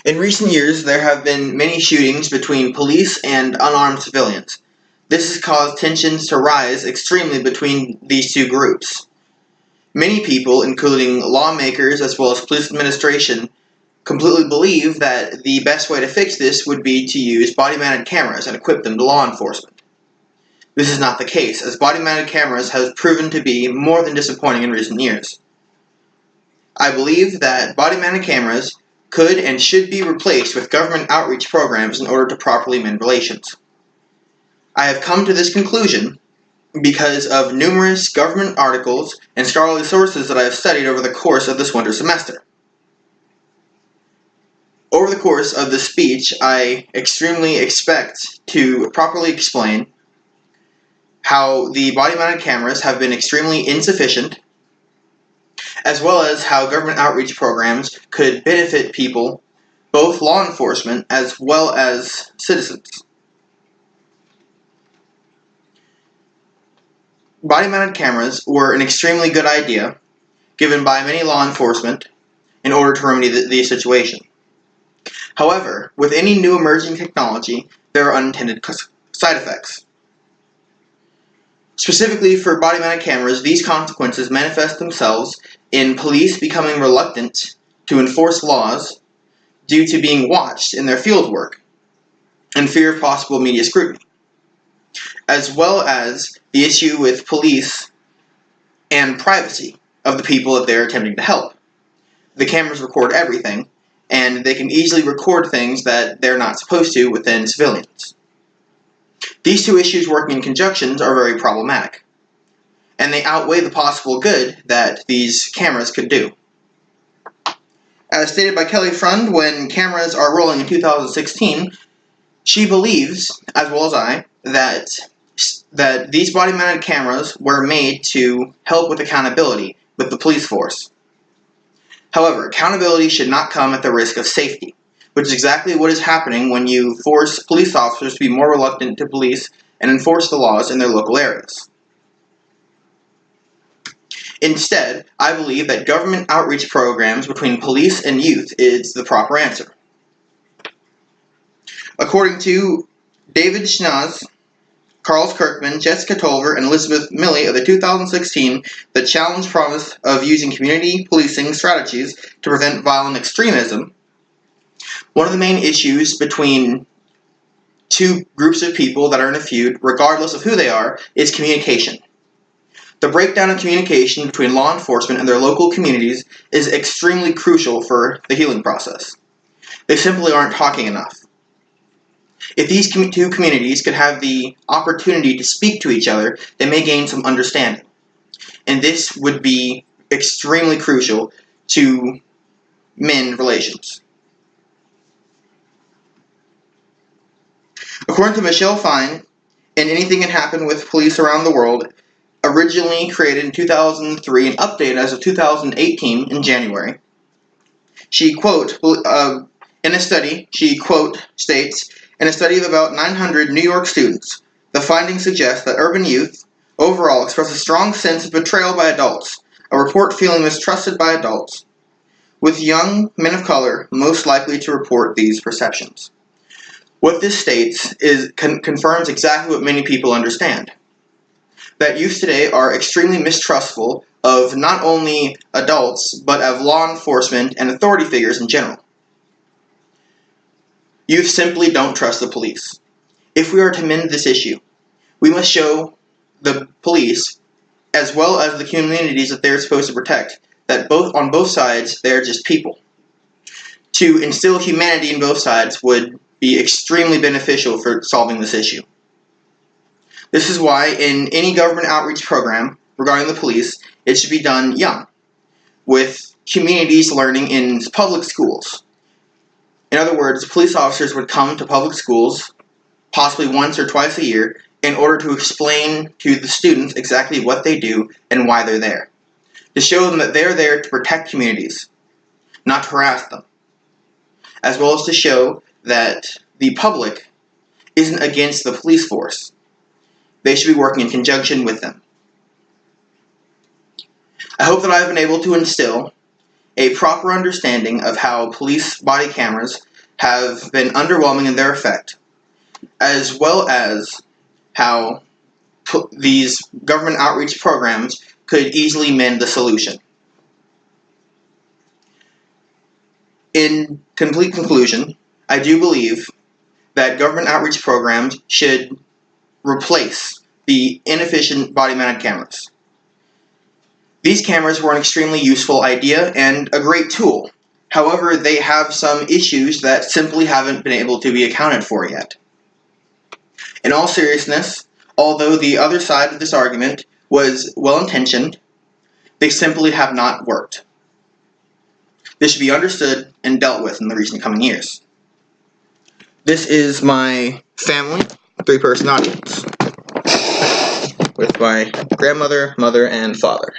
In recent years, there have been many shootings between police and unarmed civilians. This has caused tensions to rise extremely between these two groups. Many people, including lawmakers as well as police administration, completely believe that the best way to fix this would be to use body-mounted cameras and equip them to law enforcement. This is not the case, as body-mounted cameras have proven to be more than disappointing in recent years. I believe that body-mounted cameras could and should be replaced with government outreach programs in order to properly mend relations. I have come to this conclusion because of numerous government articles and scholarly sources that I have studied over the course of this winter semester. Over the course of this speech, I extremely expect to properly explain how the body-mounted cameras have been extremely insufficient, as well as how government outreach programs could benefit people, both law enforcement as well as citizens. Body-mounted cameras were an extremely good idea given by many law enforcement in order to remedy the situation. However, with any new emerging technology, there are unintended side effects. Specifically for body-mounted cameras, these consequences manifest themselves in police becoming reluctant to enforce laws due to being watched in their field work and fear of possible media scrutiny, as well as the issue with police and privacy of the people that they're attempting to help. The cameras record everything, and they can easily record things that they're not supposed to within civilians. These two issues working in conjunction are very problematic, and they outweigh the possible good that these cameras could do. As stated by Kelly Frund, when cameras are rolling in 2016, she believes, as well as I, that these body-mounted cameras were made to help with accountability with the police force. However, accountability should not come at the risk of safety, which is exactly what is happening when you force police officers to be more reluctant to police and enforce the laws in their local areas. Instead, I believe that government outreach programs between police and youth is the proper answer. According to David Schnaz, Carl Kirkman, Jessica Tolver, and Elizabeth Milley of the 2016 The Challenge Promise of Using Community Policing Strategies to Prevent Violent Extremism, one of the main issues between two groups of people that are in a feud, regardless of who they are, is communication. The breakdown of communication between law enforcement and their local communities is extremely crucial for the healing process. They simply aren't talking enough. If these two communities could have the opportunity to speak to each other, they may gain some understanding. And this would be extremely crucial to mend relations. According to Michelle Fine, in Anything Can Happen with Police Around the World, originally created in 2003 and updated as of 2018 in January, she, quote, in a study, she, quote, states, in a study of about 900 New York students, the findings suggest that urban youth overall express a strong sense of betrayal by adults, a report feeling mistrusted by adults, with young men of color most likely to report these perceptions. What this states confirms exactly what many people understand, that youth today are extremely mistrustful of not only adults, but of law enforcement and authority figures in general. Youth simply don't trust the police. If we are to mend this issue, we must show the police, as well as the communities that they're supposed to protect, that on both sides, they're just people. To instill humanity in both sides would be extremely beneficial for solving this issue. This is why in any government outreach program regarding the police, it should be done young, with communities learning in public schools. In other words, police officers would come to public schools, possibly once or twice a year, in order to explain to the students exactly what they do and why they're there. To show them that they're there to protect communities, not to harass them. As well as to show that the public isn't against the police force. They should be working in conjunction with them. I hope that I've been able to instill a proper understanding of how police body cameras have been underwhelming in their effect, as well as how these government outreach programs could easily mend the solution. In complete conclusion, I do believe that government outreach programs should replace the inefficient body-mounted cameras. These cameras were an extremely useful idea and a great tool. However, they have some issues that simply haven't been able to be accounted for yet. In all seriousness, although the other side of this argument was well-intentioned, they simply have not worked. This should be understood and dealt with in the recent coming years. This is my family, 3-person audience, with my grandmother, mother, and father.